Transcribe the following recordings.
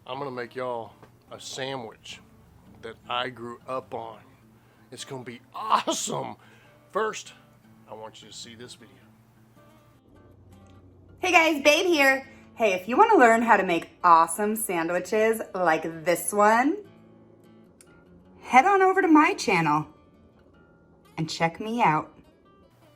I'm gonna make y'all a sandwich that I grew up on. It's gonna be awesome. First, I want you to see this video. Hey guys, Babe here. Hey, if you want to learn how to make awesome sandwiches like this one, head on over to my channel and check me out.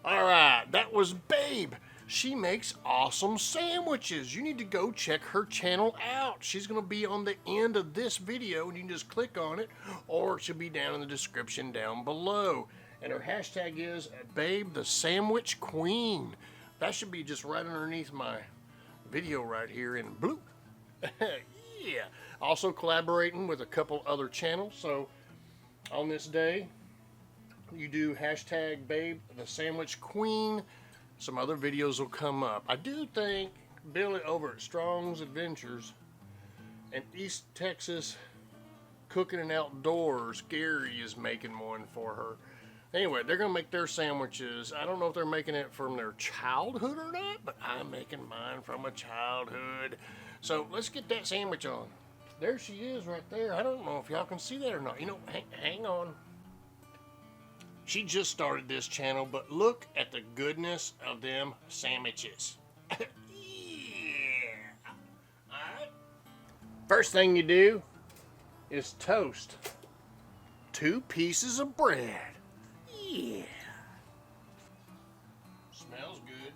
All right, that was Babe. She makes awesome sandwiches. You need to go check her channel out. She's gonna be on the end of this video and you can just click on it, or she'll be down in the description down below. And her hashtag is Babe the Sandwich Queen. That should be just right underneath my video right here in blue. Yeah. Also collaborating with a couple other channels. So on this day, you do hashtag Babe the Sandwich Queen. Some other videos will come up. I do think Billy over at Strong's Adventures in East Texas Cooking and Outdoors, Gary is making one for her. Anyway, they're gonna make their sandwiches. I don't know if they're making it from their childhood or not, but I'm making mine from a childhood. So let's get that sandwich on. There she is right there. I don't know if y'all can see that or not. You know, hang on. She just started this channel, but look at the goodness of them sandwiches. Yeah. Alright. First thing you do is toast 2 pieces of bread. Yeah. Smells good.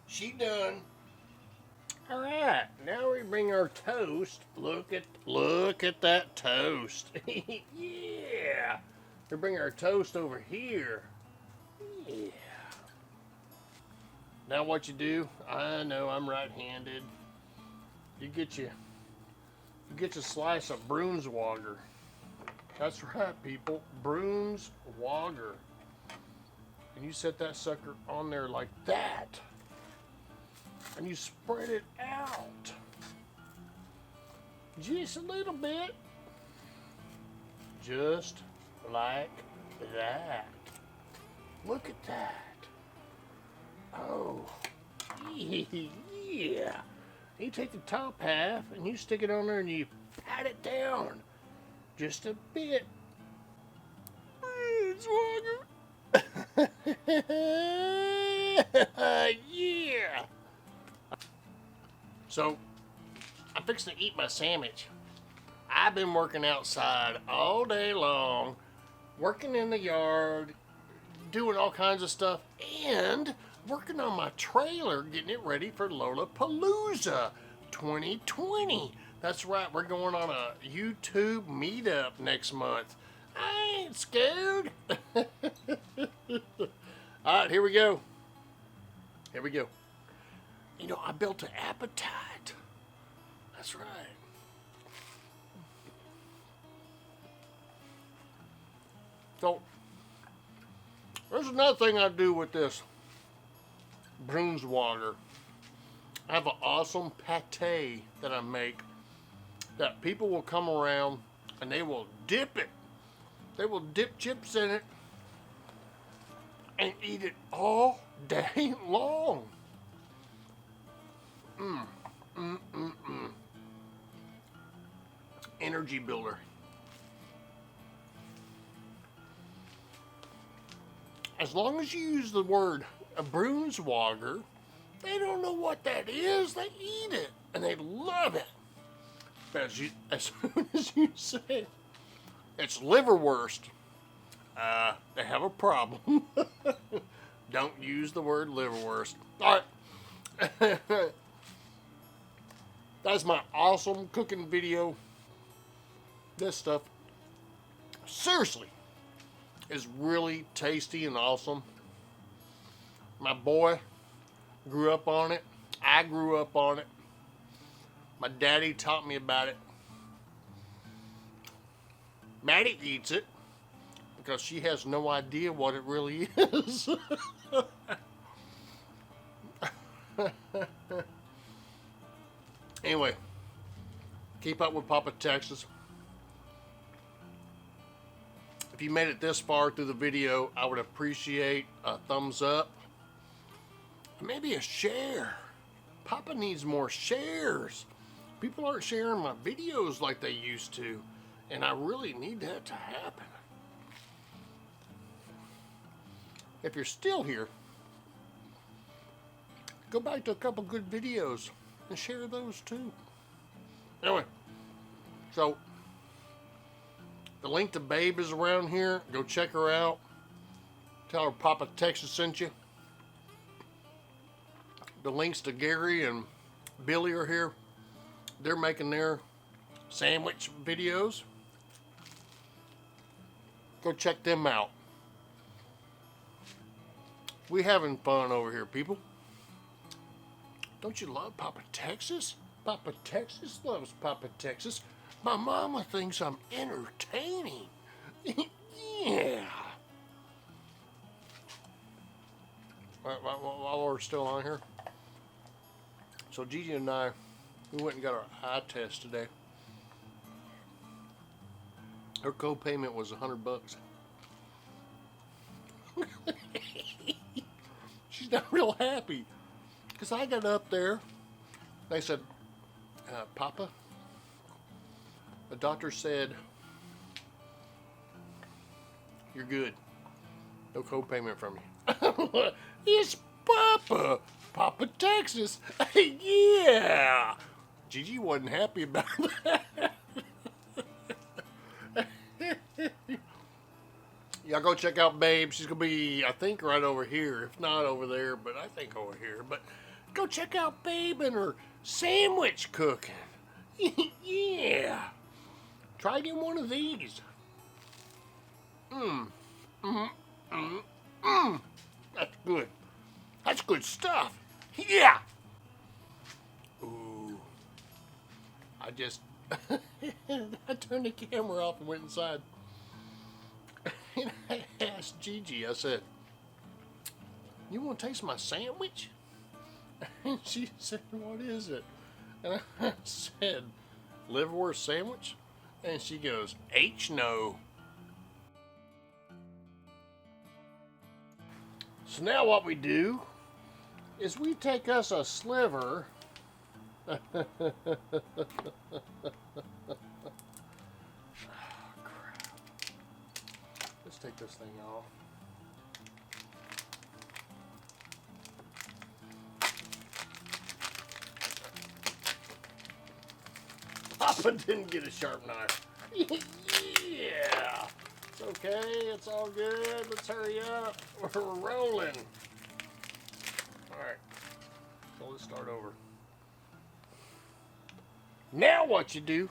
She done. Alright, now we bring our toast. Look at that toast. Yeah. We bring our toast over here. Yeah. Now what you do, I know I'm right-handed. You get your slice of Brunswager. That's right, people. Brunswager. And you set that sucker on there like that. And you spread it out. Just a little bit. Just like that. Look at that. Oh, yeah. You take the top half and you stick it on there and you pat it down. Just a bit. Yeah. So, I'm fixing to eat my sandwich. I've been working outside all day long, working in the yard, doing all kinds of stuff, and working on my trailer, getting it ready for Lollapalooza 2020. That's right, we're going on a YouTube meetup next month. I ain't scared. Alright, here we go. Here we go. You know, I built an appetite. That's right. So, there's another thing I do with this Brunswager. I have an awesome pate that I make that people will come around and they will dip it. They will dip chips in it and eat it all day long. Energy builder. As long as you use the word a Brunswager, they don't know what that is. They eat it and they love it. But as soon as you say it's liverwurst, they have a problem. Don't use the word liverwurst. All right. That's my awesome cooking video. This stuff, seriously, is really tasty and awesome. My boy grew up on it. I grew up on it. My daddy taught me about it. Maddie eats it because she has no idea what it really is. Anyway, keep up with Papa Texas. If you made it this far through the video, I would appreciate a thumbs up. Maybe a share. Papa needs more shares. People aren't sharing my videos like they used to, and I really need that to happen. If you're still here, go back to a couple good videos and share those too. Anyway, so the link to Babe is around here. Go check her out. Tell her Papa Texas sent you. The links to Gary and Billy are here. They're making their sandwich videos. Go check them out. We having fun over here, people. Don't you love Papa Texas? Papa Texas loves Papa Texas. My mama thinks I'm entertaining. Yeah. While we're still on here. So Gigi and I, we went and got our eye test today. Her co-payment was $100. She's not real happy. Because I got up there. They said, Papa, the doctor said, you're good. No co-payment from you. It's Papa. Papa Texas. Yeah. Gigi wasn't happy about that. Y'all go check out Babe. She's going to be, I think, right over here. If not over there, but I think over here. But go check out Babe and her sandwich cooking. Yeah. Try getting one of these. That's good. That's good stuff. Yeah. Ooh. I just, I turned the camera off and went inside. And I asked Gigi, I said, you want to taste my sandwich? And she said, what is it? And I said, liverwurst sandwich? And she goes, H no. So now what we do is we take us a sliver. Oh, crap. Let's take this thing off. Papa didn't get a sharp knife. Yeah. It's okay. It's all good. Let's hurry up. We're rolling. All right. So let's start over. Now what you do